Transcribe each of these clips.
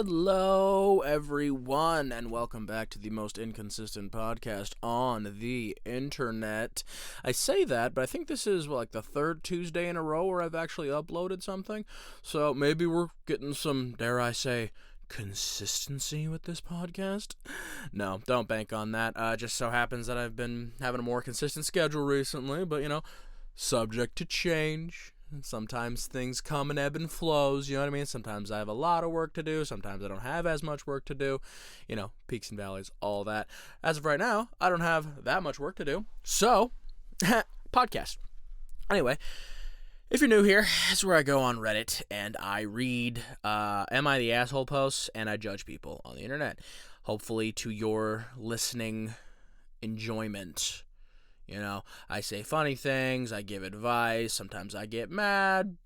Hello, everyone, and welcome back to the most inconsistent podcast on the internet. I say that, but I think this is like the third Tuesday in a row where I've actually uploaded something, so maybe we're getting some, dare I say, consistency with this podcast. No, don't bank on that. Just so happens that I've been having a more consistent schedule recently, but subject to change. Sometimes things come in ebb and flows, you know what I mean? Sometimes I have a lot of work to do, sometimes I don't have as much work to do, peaks and valleys, all that. As of right now, I don't have that much work to do, so, podcast. Anyway, if you're new here, this is where I go on Reddit, and I read, Am I the Asshole posts, and I judge people on the internet, hopefully to your listening enjoyment. I say funny things, I give advice, sometimes I get mad,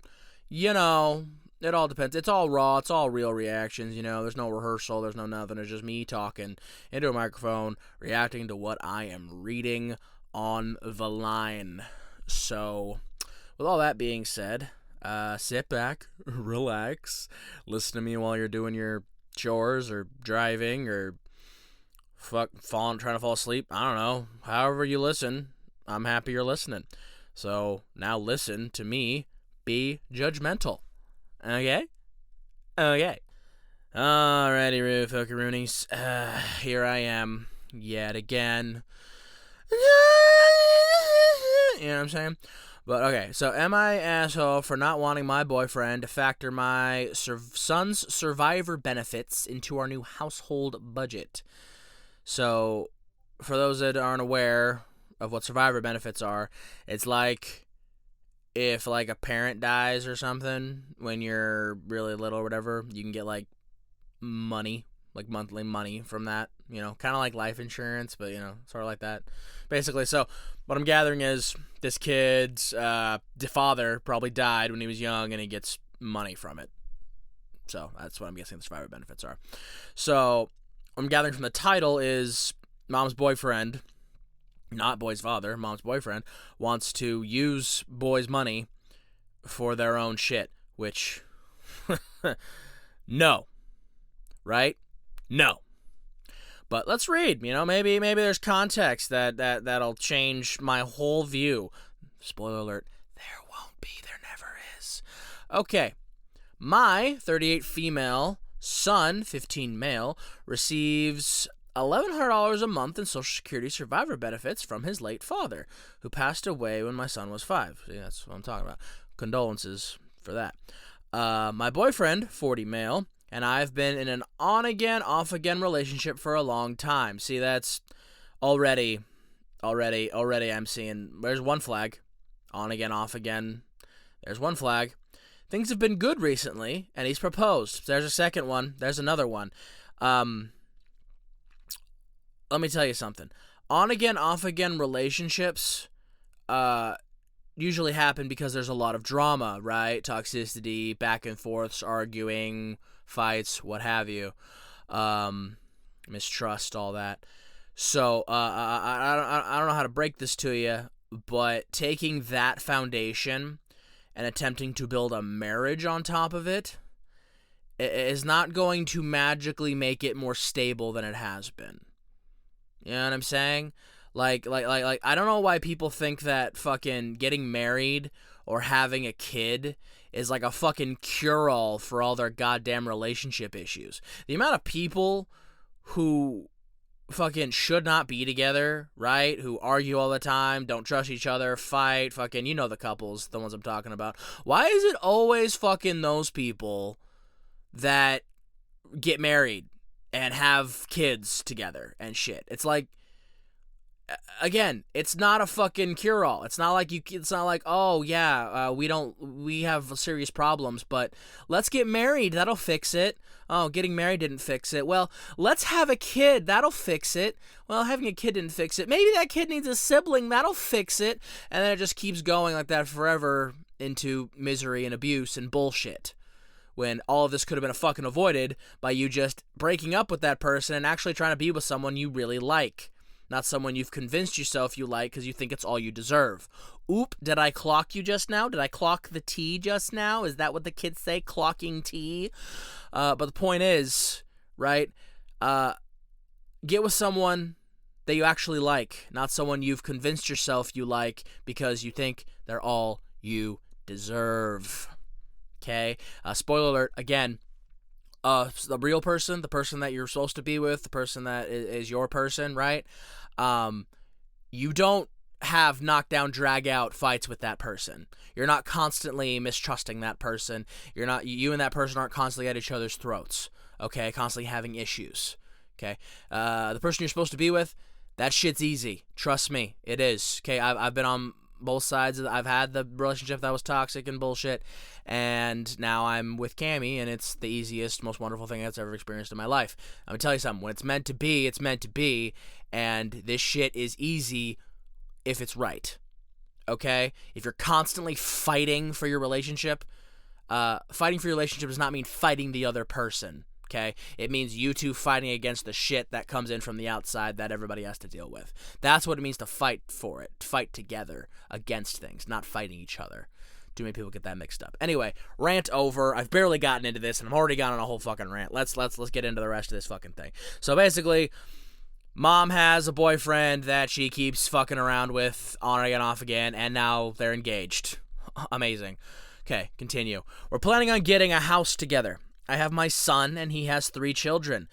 it all depends. It's all raw, it's all real reactions, there's no rehearsal, there's no nothing, it's just me talking into a microphone, reacting to what I am reading on the line. So, with all that being said, sit back, relax, listen to me while you're doing your chores, or driving, or trying to fall asleep, I don't know, however you listen. I'm happy you're listening. So now listen to me be judgmental. Okay? Okay. Alrighty, Fuckaroonies. Here I am yet again. You know what I'm saying? But okay, so am I an asshole for not wanting my boyfriend to factor my son's survivor benefits into our new household budget? So, for those that aren't aware of what survivor benefits are, it's like if like a parent dies or something when you're really little or whatever, you can get like money, like monthly money from that, kind of like life insurance, but sort of like that basically. So what I'm gathering is this kid's father probably died when he was young and he gets money from it. So that's what I'm guessing the survivor benefits are. So what I'm gathering from the title is mom's boyfriend, not boy's father, mom's boyfriend, wants to use boy's money for their own shit, which, no, right? No. But let's read, maybe there's context that'll change my whole view. Spoiler alert, there won't be, there never is. Okay, my 38 female son, 15 male, receives $1,100 a month in Social Security survivor benefits from his late father, who passed away when my son was 5. See, that's what I'm talking about. Condolences for that. My boyfriend, 40 male, and I've been in an on-again, off-again relationship for a long time. See, that's already I'm seeing, there's one flag. On-again, off-again, there's one flag. Things have been good recently, and he's proposed. There's a second one. There's another one. Let me tell you something. On-again, off-again relationships usually happen because there's a lot of drama, right? Toxicity, back and forths, arguing, fights, what have you. Mistrust, all that. So, I don't know how to break this to you, but taking that foundation and attempting to build a marriage on top of it is not going to magically make it more stable than it has been. You know what I'm saying? Like, I don't know why people think that fucking getting married or having a kid is like a fucking cure-all for all their goddamn relationship issues. The amount of people who fucking should not be together, right? Who argue all the time, don't trust each other, fight, fucking, the couples, the ones I'm talking about. Why is it always fucking those people that get married and have kids together and shit? It's like, again, it's not a fucking cure-all. It's not like, oh yeah, we have serious problems, but let's get married, that'll fix it. Oh, getting married didn't fix it. Well, let's have a kid, that'll fix it. Well, having a kid didn't fix it. Maybe that kid needs a sibling, that'll fix it. And then it just keeps going like that forever into misery and abuse and bullshit. When all of this could have been fucking avoided by you just breaking up with that person and actually trying to be with someone you really like. not someone you've convinced yourself you like because you think it's all you deserve. Oop, did I clock you just now? Did I clock the T just now? Is that what the kids say, clocking T? But the point is, right, get with someone that you actually like, not someone you've convinced yourself you like because you think they're all you deserve. Okay? Spoiler alert, again, the real person, the person that you're supposed to be with, the person that is your person, right? You don't have knockdown, drag out fights with that person. You're not constantly mistrusting that person. You and that person aren't constantly at each other's throats. Okay? Constantly having issues. Okay? The person you're supposed to be with, that shit's easy. Trust me, it is. Okay? I've been on both sides. I've had the relationship that was toxic and bullshit, and now I'm with Cammie, and it's the easiest, most wonderful thing I've ever experienced in my life. I'm gonna tell you something. When it's meant to be, it's meant to be, and this shit is easy if it's right. Okay? If you're constantly fighting for your relationship, does not mean fighting the other person. Okay? It means you two fighting against the shit that comes in from the outside that everybody has to deal with. That's what it means to fight for it. Fight together against things, not fighting each other. Too many people get that mixed up. Anyway, rant over. I've barely gotten into this, and I'm already gone on a whole fucking rant. Let's get into the rest of this fucking thing. So basically, mom has a boyfriend that she keeps fucking around with on again, off again, and now they're engaged. Amazing. Okay, continue. We're planning on getting a house together. I have my son, and he has 3 children.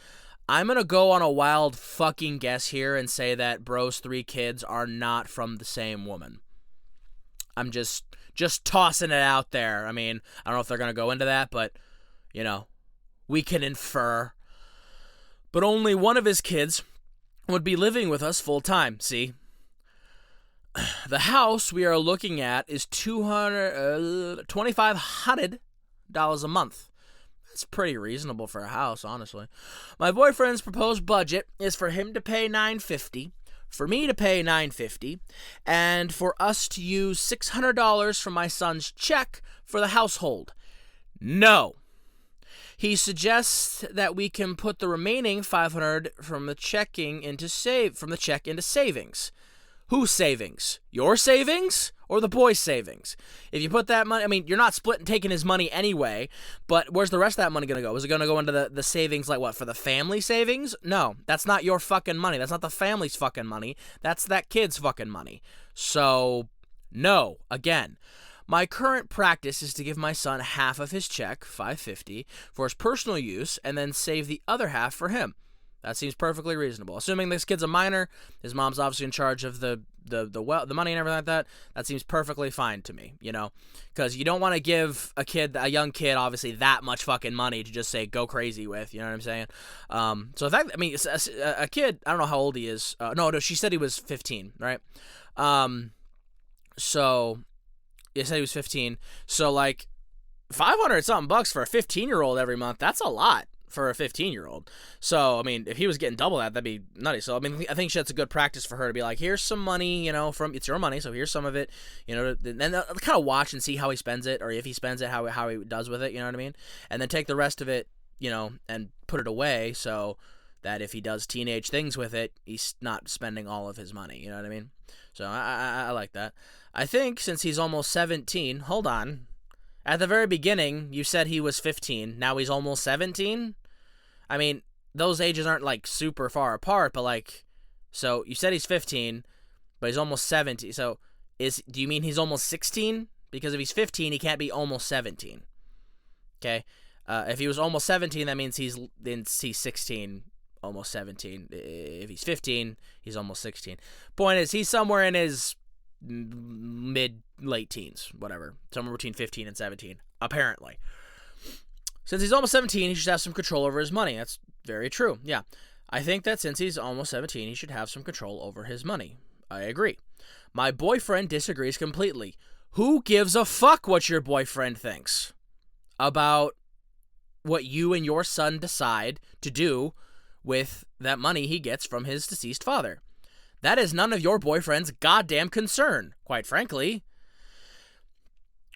I'm going to go on a wild fucking guess here and say that bro's 3 kids are not from the same woman. I'm just tossing it out there. I mean, I don't know if they're going to go into that, but, we can infer. But only one of his kids would be living with us full time, see? The house we are looking at is $2,500 a month. It's pretty reasonable for a house, honestly. My boyfriend's proposed budget is for him to pay $950, for me to pay $950, and for us to use $600 from my son's check for the household. No. He suggests that we can put the remaining $500 from the check into savings. Whose savings? Your savings or the boy's savings? If you put that money, I mean, you're not taking his money anyway, but where's the rest of that money going to go? Is it going to go into the savings, like what, for the family savings? No, that's not your fucking money. That's not the family's fucking money. That's that kid's fucking money. So, no, again. My current practice is to give my son half of his check, $550, for his personal use, and then save the other half for him. That seems perfectly reasonable. Assuming this kid's a minor, his mom's obviously in charge of the money and everything like that. That seems perfectly fine to me, because you don't want to give a young kid, obviously that much fucking money to just say go crazy with. You know what I'm saying? So a kid, I don't know how old he is. No, she said he was 15, right? So you said he was 15. So like $500 something bucks for a 15-year-old every month. That's a lot for a 15-year-old. So, I mean, if he was getting double that'd be nutty. So, I mean, I think that's a good practice for her to be like, here's some money, it's your money, so here's some of it, and then kind of watch and see how he spends it, or if he spends it, how he does with it, you know what I mean? And then take the rest of it, and put it away so that if he does teenage things with it, he's not spending all of his money, you know what I mean? So, I like that. I think since he's almost 17, hold on. At the very beginning, you said he was 15. Now he's almost 17? I mean, those ages aren't, like, super far apart, but, like, so you said he's 15, but he's almost 17. So do you mean he's almost 16? Because if he's 15, he can't be almost 17. Okay? If he was almost 17, that means he's 16, almost 17. If he's 15, he's almost 16. Point is, he's somewhere in his late teens, whatever, somewhere between 15 and 17, apparently. Since he's almost 17, he should have some control over his money. That's very true. Yeah, I think that since he's almost 17, he should have some control over his money. I agree. My boyfriend disagrees completely. Who gives a fuck what your boyfriend thinks about what you and your son decide to do with that money he gets from his deceased father? That is none of your boyfriend's goddamn concern, quite frankly.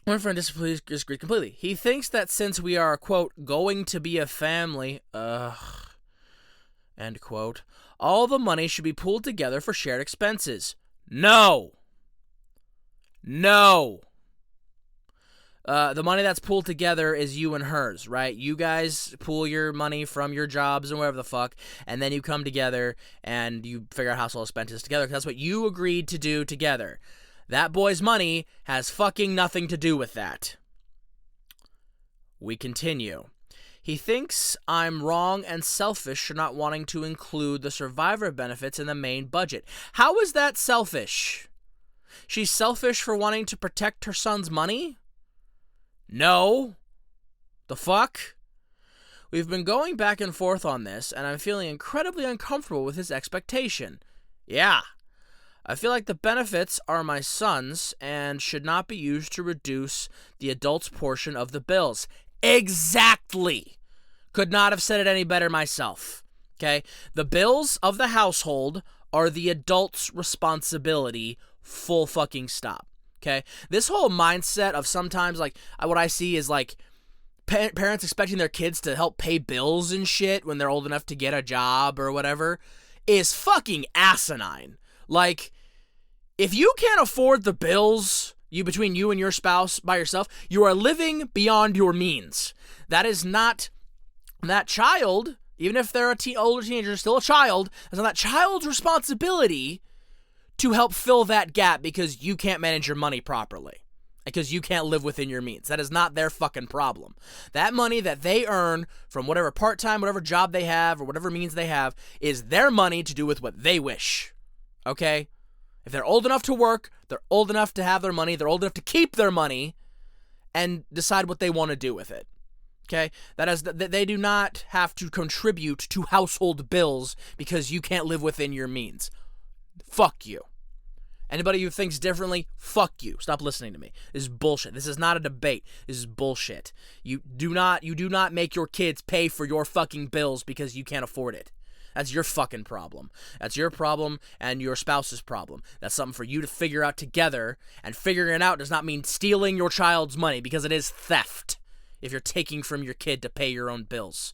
My friend disagrees completely. He thinks that since we are, quote, going to be a family, End quote. All the money should be pooled together for shared expenses. No. No. The money that's pooled together is you and hers, right? You guys pool your money from your jobs and whatever the fuck, and then you come together and you figure out household expenses together. That's what you agreed to do together. That boy's money has fucking nothing to do with that. We continue. He thinks I'm wrong and selfish for not wanting to include the survivor benefits in the main budget. How is that selfish? She's selfish for wanting to protect her son's money? No. The fuck? We've been going back and forth on this, and I'm feeling incredibly uncomfortable with his expectation. Yeah. I feel like the benefits are my son's and should not be used to reduce the adult's portion of the bills. Exactly. Could not have said it any better myself. Okay? The bills of the household are the adult's responsibility. Full fucking stop. Okay? This whole mindset of sometimes, like, what I see is, like, parents expecting their kids to help pay bills and shit when they're old enough to get a job or whatever is fucking asinine. Like, if you can't afford the bills between you and your spouse by yourself, you are living beyond your means. That is not that child, even if they're older teenager, still a child, it's not that child's responsibility to help fill that gap because you can't manage your money properly, because you can't live within your means. That is not their fucking problem. That money that they earn from whatever part-time, whatever job they have, or whatever means they have, is their money to do with what they wish. Okay? If they're old enough to work, they're old enough to have their money, they're old enough to keep their money, and decide what they want to do with it. Okay? That is, they do not have to contribute to household bills because you can't live within your means. Fuck you. Anybody who thinks differently, fuck you. Stop listening to me. This is bullshit. This is not a debate. This is bullshit. You do not make your kids pay for your fucking bills because you can't afford it. That's your fucking problem. That's your problem and your spouse's problem. That's something for you to figure out together, and figuring it out does not mean stealing your child's money, because it is theft if you're taking from your kid to pay your own bills.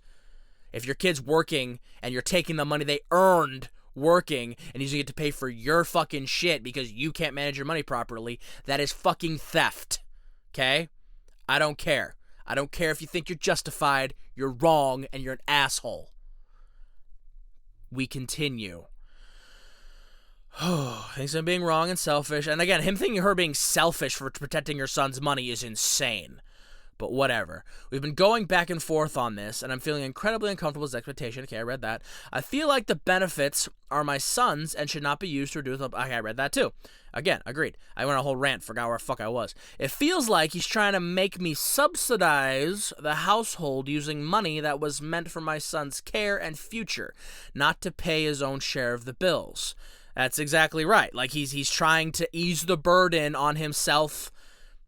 If your kid's working and you're taking the money they earned working and using it to pay for your fucking shit because you can't manage your money properly, that is fucking theft. Okay? I don't care. I don't care if you think you're justified, you're wrong, and you're an asshole. We continue. Thinks I'm being wrong and selfish. And again, him thinking her being selfish for protecting her son's money is insane. But whatever. We've been going back and forth on this, and I'm feeling incredibly uncomfortable with his expectation. Okay, I read that. I feel like the benefits are my son's and should not be used to reduce... Okay, I read that too. Again, agreed. I went on a whole rant, forgot where the fuck I was. It feels like he's trying to make me subsidize the household using money that was meant for my son's care and future, not to pay his own share of the bills. That's exactly right. Like, he's trying to ease the burden on himself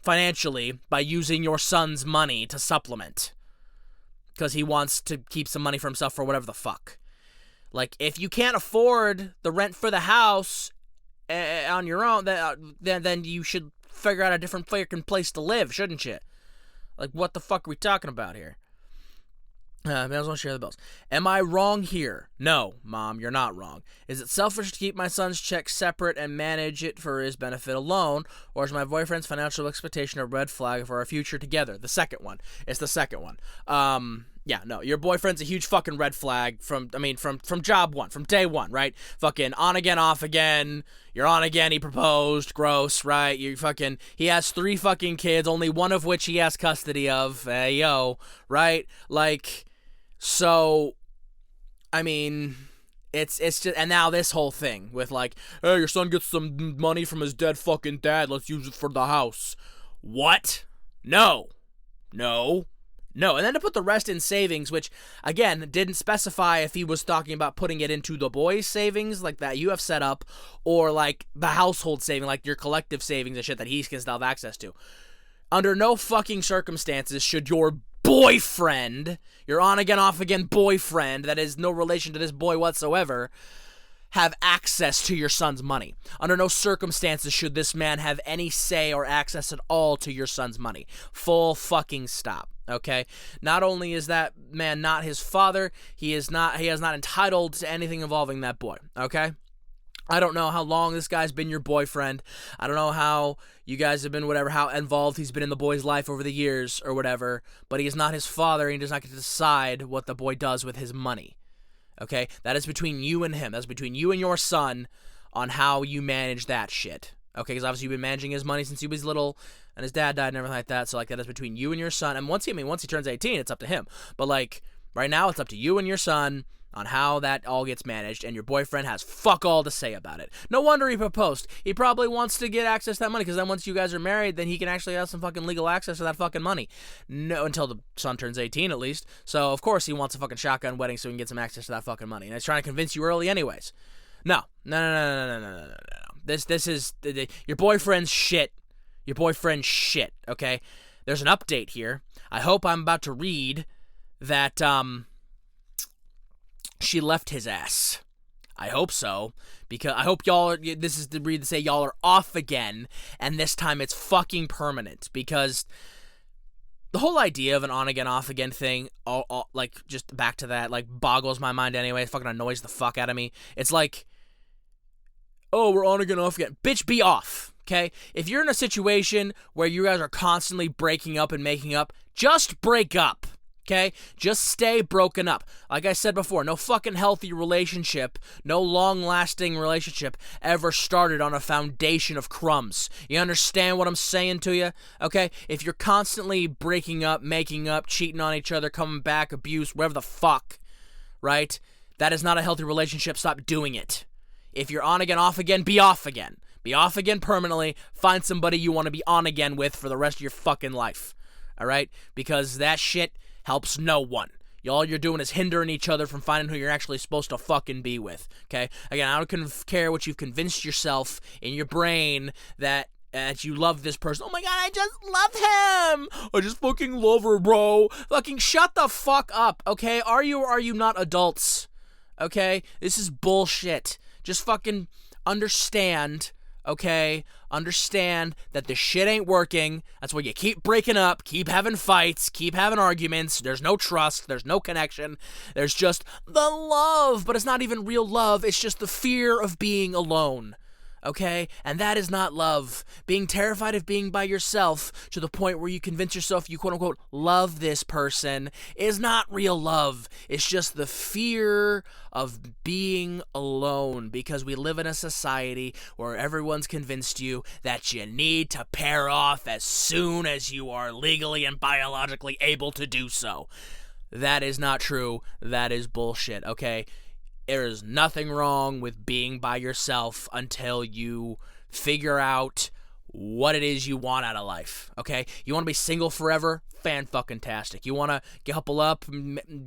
financially by using your son's money to supplement, because he wants to keep some money for himself for whatever the fuck. Like, if you can't afford the rent for the house on your own, then you should figure out a different fucking place to live, shouldn't you? Like, what the fuck are we talking about here? I may as well share the bills. Am I wrong here? No, Mom, you're not wrong. Is it selfish to keep my son's check separate and manage it for his benefit alone, or is my boyfriend's financial expectation a red flag for our future together? The second one. It's the second one. Yeah, no, your boyfriend's a huge fucking red flag from job one, from day one, right? Fucking on again, off again. You're on again, he proposed, gross, right? He has 3 fucking kids, only one of which he has custody of, right? Like... So, I mean, it's just, and now this whole thing with like, hey, your son gets some money from his dead fucking dad, let's use it for the house. What? No. And then to put the rest in savings, which, again, didn't specify if he was talking about putting it into the boys' savings, like that you have set up, or like the household saving, like your collective savings and shit that he can still have access to. Under no fucking circumstances should your boyfriend, your on-again, off-again boyfriend that is no relation to this boy whatsoever, have access to your son's money. Under no circumstances should this man have any say or access at all to your son's money. Full fucking stop. Okay? Not only is that man not his father, he is not entitled to anything involving that boy. Okay? I don't know how long this guy's been your boyfriend. I don't know how you guys have been, whatever, how involved he's been in the boy's life over the years or whatever, but he is not his father, and he does not get to decide what the boy does with his money. Okay? That is between you and him. That's between you and your son on how you manage that shit. Okay? Because obviously you've been managing his money since he was little, and his dad died and everything like that, so like that is between you and your son. And once he turns 18, it's up to him. But like right now, it's up to you and your son on how that all gets managed, and your boyfriend has fuck all to say about it. No wonder he proposed. He probably wants to get access to that money, because then once you guys are married, then he can actually have some fucking legal access to that fucking money. No, until the son turns 18 at least. So of course he wants a fucking shotgun wedding so he can get some access to that fucking money. And he's trying to convince you early anyways. No. This is your boyfriend's shit. Your boyfriend's shit, okay? There's an update here. I hope I'm about to read that, she left his ass. I hope so, because I hope this is the read to say y'all are off again, and this time it's fucking permanent, because the whole idea of an on-again, off-again thing, like, just back to that, like, boggles my mind anyway. It fucking annoys the fuck out of me. It's like, oh, we're on-again, off-again. Bitch, be off, okay? If you're in a situation where you guys are constantly breaking up and making up, just break up. Okay? Just stay broken up. Like I said before, no fucking healthy relationship, no long-lasting relationship ever started on a foundation of crumbs. You understand what I'm saying to you? Okay? If you're constantly breaking up, making up, cheating on each other, coming back, abuse, whatever the fuck, right? That is not a healthy relationship. Stop doing it. If you're on again, off again, be off again. Be off again permanently. Find somebody you want to be on again with for the rest of your fucking life. Alright? Because that shit helps no one. All you're doing is hindering each other from finding who you're actually supposed to fucking be with, okay? Again, I don't care what you've convinced yourself in your brain that you love this person. Oh my god, I just love him! I just fucking love her, bro. Fucking shut the fuck up, okay? Are you or are you not adults? Okay? This is bullshit. Just fucking understand, okay? Understand that this shit ain't working. That's why you keep breaking up, keep having fights, keep having arguments. There's no trust. There's no connection. There's just the love, but it's not even real love. It's just the fear of being alone. Okay? And that is not love. Being terrified of being by yourself to the point where you convince yourself you quote-unquote love this person is not real love. It's just the fear of being alone, because we live in a society where everyone's convinced you that you need to pair off as soon as you are legally and biologically able to do so. That is not true. That is bullshit, okay? There is nothing wrong with being by yourself until you figure out what it is you want out of life, okay? You want to be single forever? Fan-fucking-tastic. You want to couple up,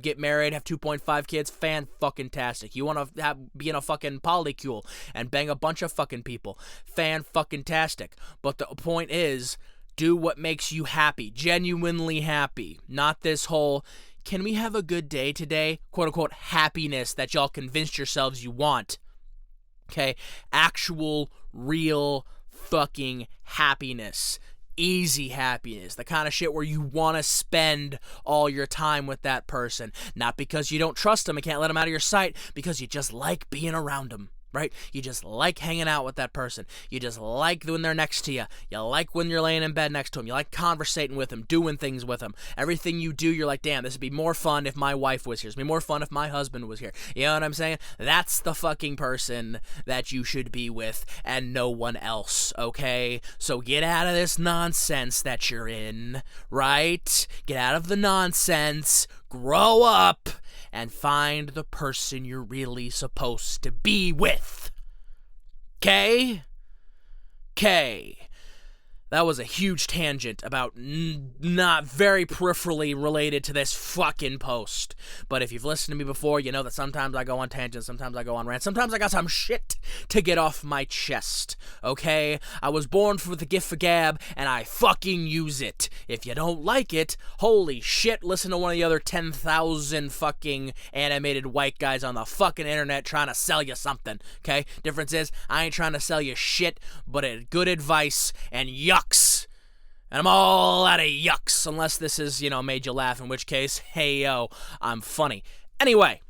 get married, have 2.5 kids? Fan-fucking-tastic. You want to be in a fucking polycule and bang a bunch of fucking people? Fan-fucking-tastic. But the point is, do what makes you happy, genuinely happy, not this whole, can we have a good day today? Quote-unquote happiness that y'all convinced yourselves you want. Okay? Actual, real, fucking happiness. Easy happiness. The kind of shit where you want to spend all your time with that person. Not because you don't trust them and can't let them out of your sight, because you just like being around them. Right? You just like hanging out with that person. You just like when they're next to you. You like when you're laying in bed next to them. You like conversating with them, doing things with them. Everything you do, you're like, damn, this would be more fun if my wife was here. This would be more fun if my husband was here. You know what I'm saying? That's the fucking person that you should be with and no one else, okay? So get out of this nonsense that you're in, right? Get out of the nonsense. Grow up. And find the person you're really supposed to be with. Okay? Okay. That was a huge tangent about not very peripherally related to this fucking post. But if you've listened to me before, you know that sometimes I go on tangents, sometimes I go on rants, sometimes I got some shit to get off my chest, okay? I was born with the gift for gab, and I fucking use it. If you don't like it, holy shit, listen to one of the other 10,000 fucking animated white guys on the fucking internet trying to sell you something, okay? Difference is, I ain't trying to sell you shit, but good advice and yucks. And I'm all out of yucks, unless this is, made you laugh, in which case, hey, yo, I'm funny. Anyway,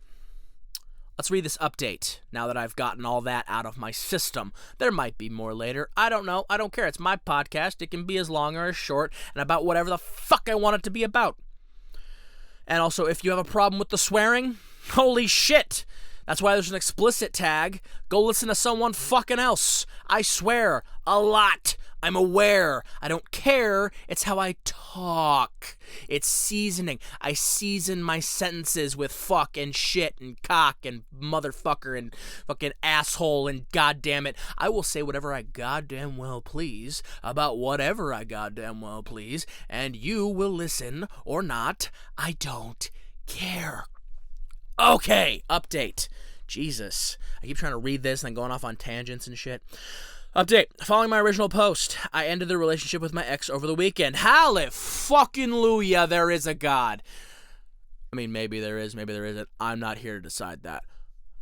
let's read this update now that I've gotten all that out of my system. There might be more later. I don't know. I don't care. It's my podcast. It can be as long or as short and about whatever the fuck I want it to be about. And also, if you have a problem with the swearing, holy shit. That's why there's an explicit tag. Go listen to someone fucking else. I swear a lot. I'm aware. I don't care. It's how I talk. It's seasoning. I season my sentences with fuck and shit and cock and motherfucker and fucking asshole and goddamn it. I will say whatever I goddamn well please about whatever I goddamn well please, and you will listen or not. I don't care. Okay, update. Jesus. I keep trying to read this and then going off on tangents and shit. Update. Following my original post, I ended the relationship with my ex over the weekend. Hallelujah, there is a God. I mean, maybe there is, maybe there isn't. I'm not here to decide that.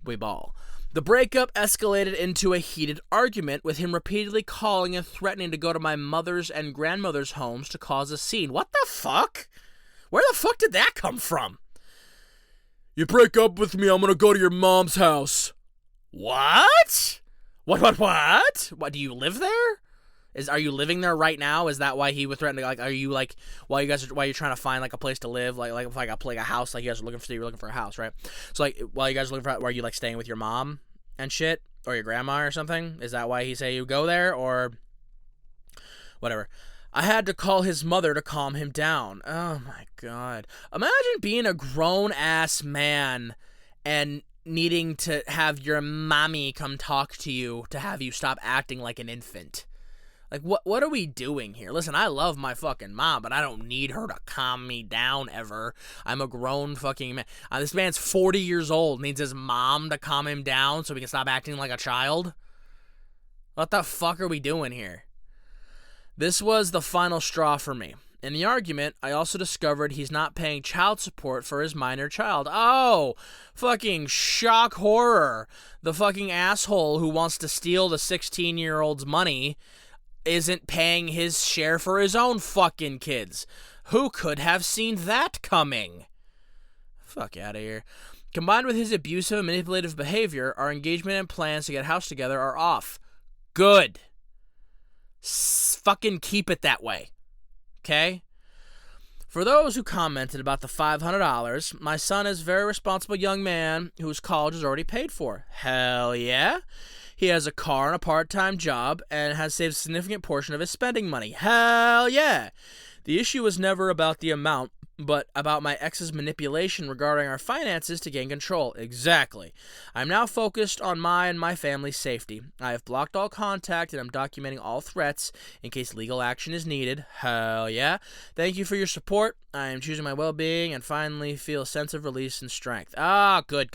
We ball. The breakup escalated into a heated argument, with him repeatedly calling and threatening to go to my mother's and grandmother's homes to cause a scene. What the fuck? Where the fuck did that come from? You break up with me, I'm gonna go to your mom's house. What? What? What? Do you live there? Are you living there right now? Is that why he was threatening? Like, are you like while you're trying to find like a place to live, like a house, like you guys are you're looking for a house, right? So like while you guys are looking for, are you like staying with your mom and shit, or your grandma or something? Is that why he say you go there, or whatever? I had to call his mother to calm him down. Oh my God! Imagine being a grown ass man and needing to have your mommy come talk to you to have you stop acting like an infant. Like, what are we doing here? Listen, I love my fucking mom, but I don't need her to calm me down ever. I'm a grown fucking man. This man's 40 years old, needs his mom to calm him down so he can stop acting like a child? What the fuck are we doing here? This was the final straw for me. In the argument, I also discovered he's not paying child support for his minor child. Oh, fucking shock horror. The fucking asshole who wants to steal the 16-year-old's money isn't paying his share for his own fucking kids. Who could have seen that coming? Fuck out of here. Combined with his abusive and manipulative behavior, our engagement and plans to get a house together are off. Good. Fucking keep it that way. Okay? For those who commented about the $500, my son is a very responsible young man whose college is already paid for. Hell yeah. He has a car and a part-time job and has saved a significant portion of his spending money. Hell yeah. The issue was never about the amount, but about my ex's manipulation regarding our finances to gain control. Exactly. I'm now focused on my and my family's safety. I have blocked all contact and I'm documenting all threats in case legal action is needed. Hell yeah. Thank you for your support. I am choosing my well-being and finally feel a sense of release and strength. Ah, good.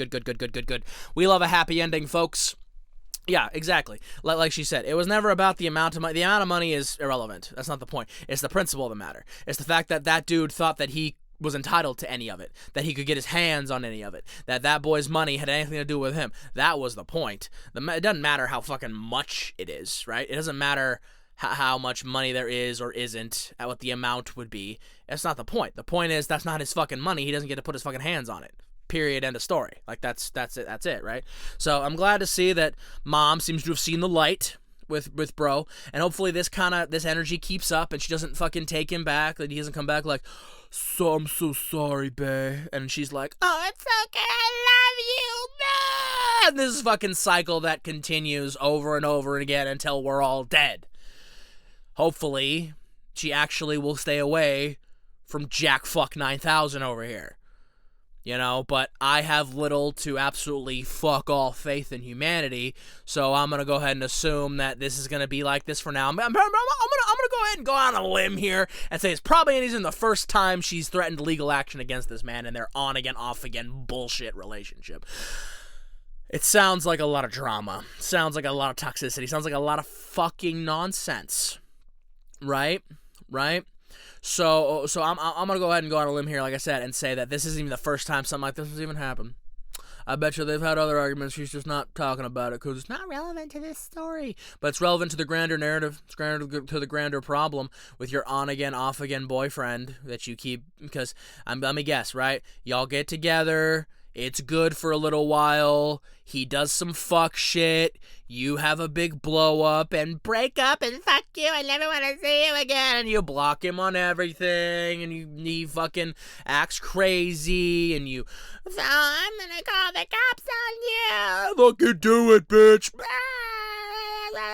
We love a happy ending, folks. Yeah, exactly. Like she said, it was never about the amount of money. The amount of money is irrelevant. That's not the point. It's the principle of the matter. It's the fact that that dude thought that he was entitled to any of it, that he could get his hands on any of it, that boy's money had anything to do with him. That was the point. It doesn't matter how fucking much it is, right? It doesn't matter how much money there is or isn't, what the amount would be. That's not the point. The point is that's not his fucking money. He doesn't get to put his fucking hands on it. Period. End of story. Like that's it, right? So I'm glad to see that mom seems to have seen the light with bro, and hopefully this energy keeps up and she doesn't fucking take him back, that he doesn't come back like, so I'm so sorry, babe, and she's like, oh, it's okay, I love you, and this fucking cycle that continues over and over again until we're all dead. Hopefully she actually will stay away from Jack fuck 9000 over here. You know, but I have little to absolutely fuck all faith in humanity, so I'm gonna go ahead and assume that this is gonna be like this for now. I'm gonna go ahead and go on a limb here and say it's probably isn't the first time she's threatened legal action against this man and their on again, off again bullshit relationship. It sounds like a lot of drama. Sounds like a lot of toxicity. Sounds like a lot of fucking nonsense. Right? So I'm gonna go ahead and go on a limb here, like I said, and say that this isn't even the first time something like this has even happened. I bet you they've had other arguments. She's just not talking about it because it's not relevant to this story. But it's relevant to the grander narrative. It's relevant to the grander problem with your on-again, off-again boyfriend that you keep. Because, let me guess, right? Y'all get together. It's good for a little while. He does some fuck shit. You have a big blow up and break up and fuck you. I never want to see you again. And you block him on everything. And he fucking acts crazy. And you, I'm gonna call the cops on you. Fucking do it, bitch.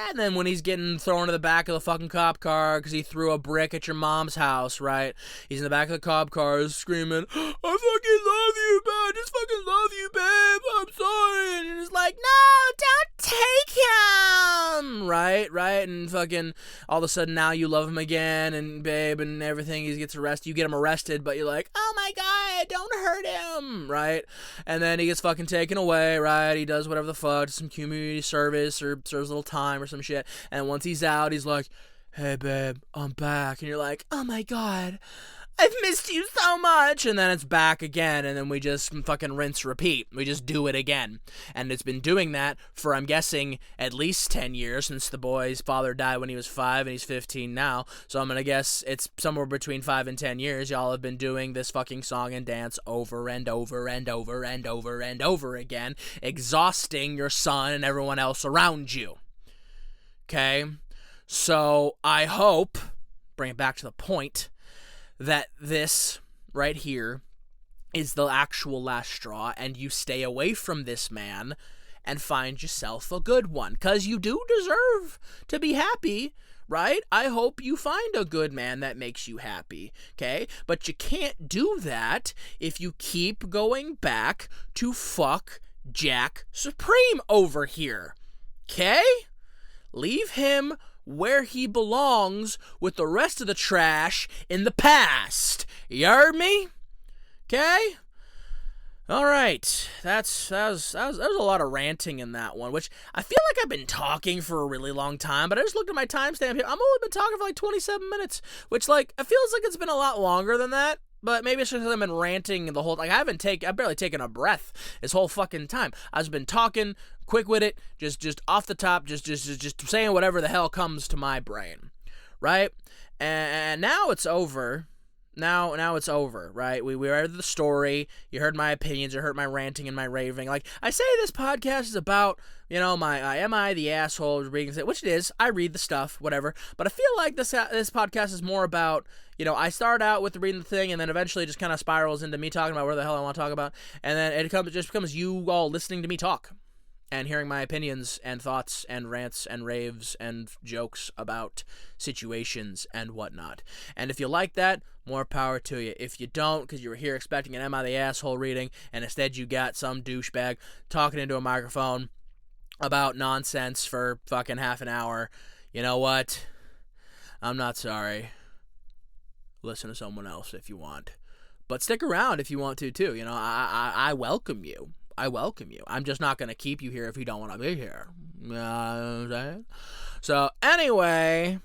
And then when he's getting thrown to the back of the fucking cop car because he threw a brick at your mom's house, right? He's in the back of the cop car screaming, I fucking love you, man. I just fucking love you, babe. I'm sorry. And you're just like, no, don't take him. Right? And fucking all of a sudden now you love him again and babe and everything. He gets arrested. You get him arrested, but you're like, oh my God, don't hurt him. Right? And then he gets fucking taken away, right? He does whatever the fuck, some community service or serves a little time or some shit. And once he's out, he's like, hey babe, I'm back. And you're like, oh my God, I've missed you so much. And then it's back again. And then we just fucking rinse, repeat. We just do it again. And it's been doing that for, I'm guessing, at least 10 years since the boy's father died when he was 5 and he's 15 now. So I'm going to guess it's somewhere between 5 and 10 years. Y'all have been doing this fucking song and dance over and over and over and over and over again, exhausting your son and everyone else around you. Okay? So I hope, bring it back to the point, that this right here is the actual last straw and you stay away from this man and find yourself a good one. Because you do deserve to be happy, right? I hope you find a good man that makes you happy, okay? But you can't do that if you keep going back to fuck Jack Supreme over here, okay? Leave him where he belongs with the rest of the trash in the past. You heard me? Okay? Alright. That was a lot of ranting in that one, which I feel like I've been talking for a really long time, but I just looked at my timestamp here. I've only been talking for like 27 minutes, which like, it feels like it's been a lot longer than that. But maybe it's just because I've been ranting the whole, like, I've barely taken a breath this whole fucking time. I've been talking, quick with it, just off the top, just saying whatever the hell comes to my brain, right? And now it's over. Now it's over, right? We read the story. You heard my opinions. You heard my ranting and my raving. Like, I say this podcast is about, you know, am I the asshole reading it? Which it is. I read the stuff, whatever. But I feel like this podcast is more about, you know, I start out with reading the thing and then eventually just kind of spirals into me talking about whatever the hell I want to talk about. And then it just becomes you all listening to me talk and hearing my opinions and thoughts and rants and raves and jokes about situations and whatnot. And if you like that, more power to you. If you don't, because you were here expecting an Am I the Asshole reading, and instead you got some douchebag talking into a microphone about nonsense for fucking half an hour, you know what? I'm not sorry. Listen to someone else if you want. But stick around if you want to, too. You know, I welcome you. I welcome you. I'm just not going to keep you here if you don't want to be here. You know what I'm saying? So, anyway,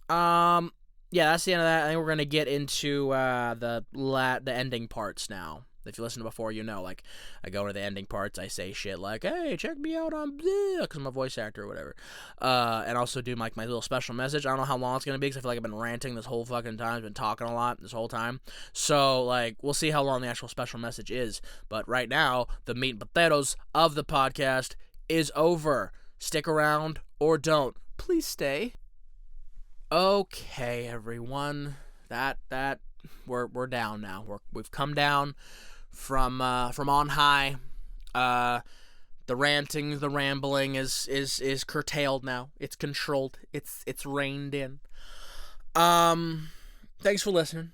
yeah, that's the end of that. I think we're going to get into the ending parts now. If you listen to before, you know, like, I go to the ending parts, I say shit like, hey, check me out on because I'm a voice actor or whatever. And also do my little special message. I don't know how long it's going to be because I feel like I've been ranting this whole fucking time. I've been talking a lot this whole time. So, like, we'll see how long the actual special message is. But right now, the meat and potatoes of the podcast is over. Stick around or don't. Please stay. Okay, everyone. We're down now. We've come down from on high. The ranting, the rambling is curtailed now. It's controlled. It's reined in. Thanks for listening,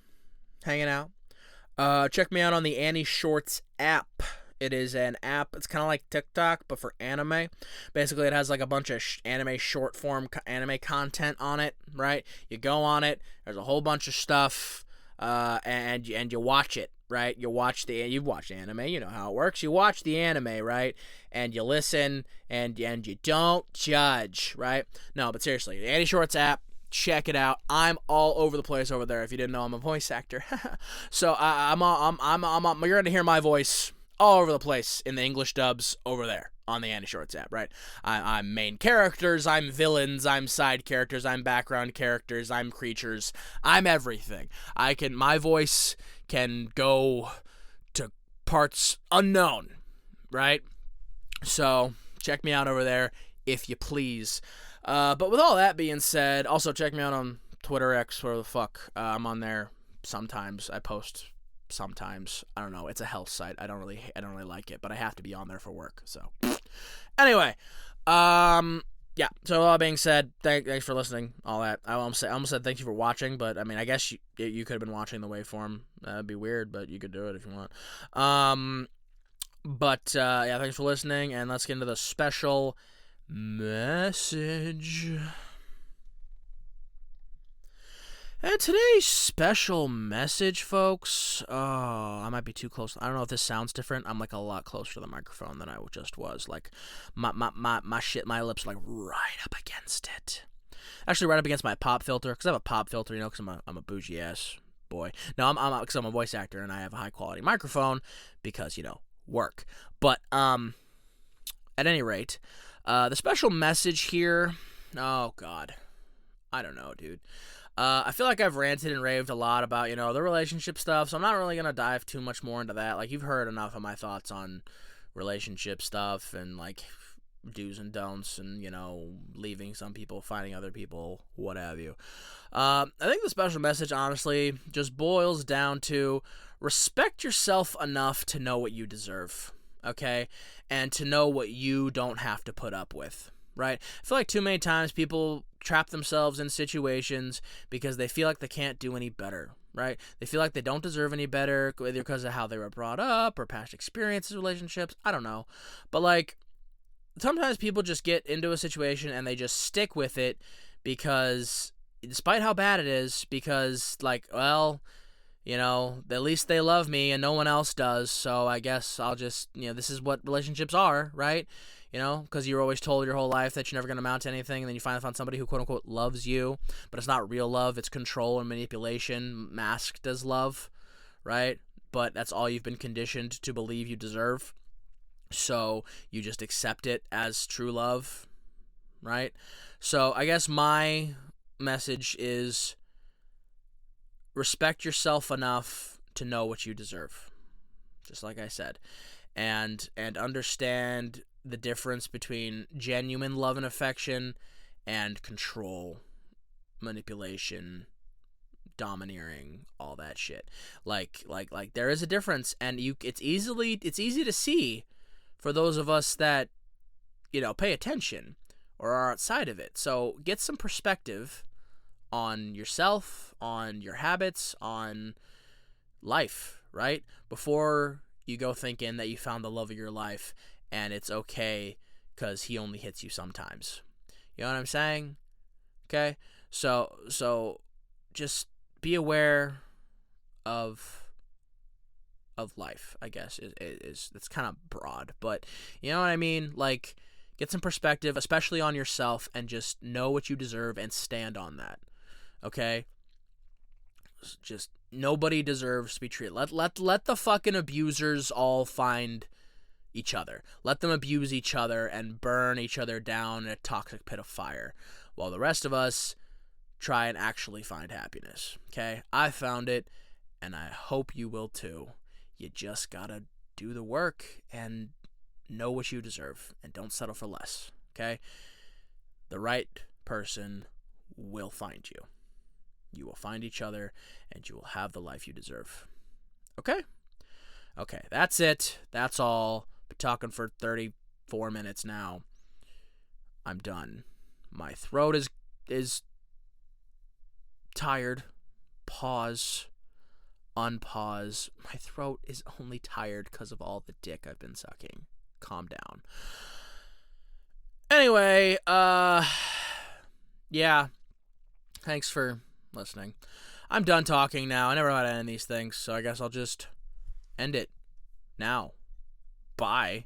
hanging out. Check me out on the Annie Shorts app. It is an app. It's kind of like TikTok, but for anime. Basically, it has like a bunch of anime short form anime content on it. Right? You go on it. There's a whole bunch of stuff, and you watch it. Right? You've watched anime, you know how it works. You watch the anime, right? And you listen, and you don't judge, right? No, but seriously, the Annie Shorts app, check it out. I'm all over the place over there. If you didn't know, I'm a voice actor. So you're gonna hear my voice all over the place in the English dubs over there on the Andy Shorts app, right? I'm main characters, I'm villains, I'm side characters, I'm background characters, I'm creatures, I'm everything. My voice can go to parts unknown, right? So check me out over there if you please. But with all that being said, also check me out on Twitter, X, whatever the fuck. I'm on there sometimes. I post sometimes. I don't know. It's a health site. I don't really like it, but I have to be on there for work. So anyway, yeah. So all that being said, thanks for listening. All that. I almost said thank you for watching, but I mean, I guess you could have been watching the waveform. That'd be weird, but you could do it if you want. But yeah, thanks for listening, and let's get into the special message. And today's special message, folks, I might be too close. I don't know if this sounds different. I'm like a lot closer to the microphone than I just was. Like my lips like right up against it. Actually, right up against my pop filter, because I have a pop filter, because I'm a bougie ass boy. No, because I'm a voice actor and I have a high quality microphone because work. But at any rate, the special message here. Oh God, I don't know, dude. I feel like I've ranted and raved a lot about, the relationship stuff, so I'm not really going to dive too much more into that. Like, you've heard enough of my thoughts on relationship stuff and, like, do's and don'ts and, leaving some people, finding other people, what have you. I think the special message, honestly, just boils down to respect yourself enough to know what you deserve, okay? And to know what you don't have to put up with. Right? I feel like too many times people trap themselves in situations because they feel like they can't do any better, right? They feel like they don't deserve any better, either because of how they were brought up or past experiences, relationships, I don't know. But like, sometimes people just get into a situation and they just stick with it because, despite how bad it is, because like, well, at least they love me and no one else does, so I guess I'll just, this is what relationships are, right? Because you're always told your whole life that you're never going to amount to anything, and then you finally find somebody who quote-unquote loves you, but it's not real love, it's control and manipulation masked as love, right? But that's all you've been conditioned to believe you deserve, so you just accept it as true love, right? So I guess my message is respect yourself enough to know what you deserve, just like I said, and understand the difference between genuine love and affection and control, manipulation, domineering, all that shit. Like there is a difference, and it's easy to see for those of us that pay attention or are outside of it. So get some perspective on yourself, on your habits, on life, right? Before you go thinking that you found the love of your life and it's okay because he only hits you sometimes. You know what I'm saying? Okay? So just be aware of life, I guess. It's kind of broad, but you know what I mean? Like, get some perspective, especially on yourself, and just know what you deserve and stand on that. Okay? Just nobody deserves to be treated. Let the fucking abusers all find each other. Let them abuse each other and burn each other down in a toxic pit of fire, while the rest of us try and actually find happiness. Okay? I found it, and I hope you will too. You just gotta do the work and know what you deserve, and don't settle for less. Okay? The right person will find you. You will find each other, and you will have the life you deserve. Okay? Okay, that's it. That's all. Been talking for 34 minutes now. I'm done. My throat is tired. Pause. Unpause. My throat is only tired because of all the dick I've been sucking. Calm down. Anyway, yeah. Thanks for listening. I'm done talking now. I never know how to end these things, so I guess I'll just end it now. Bye.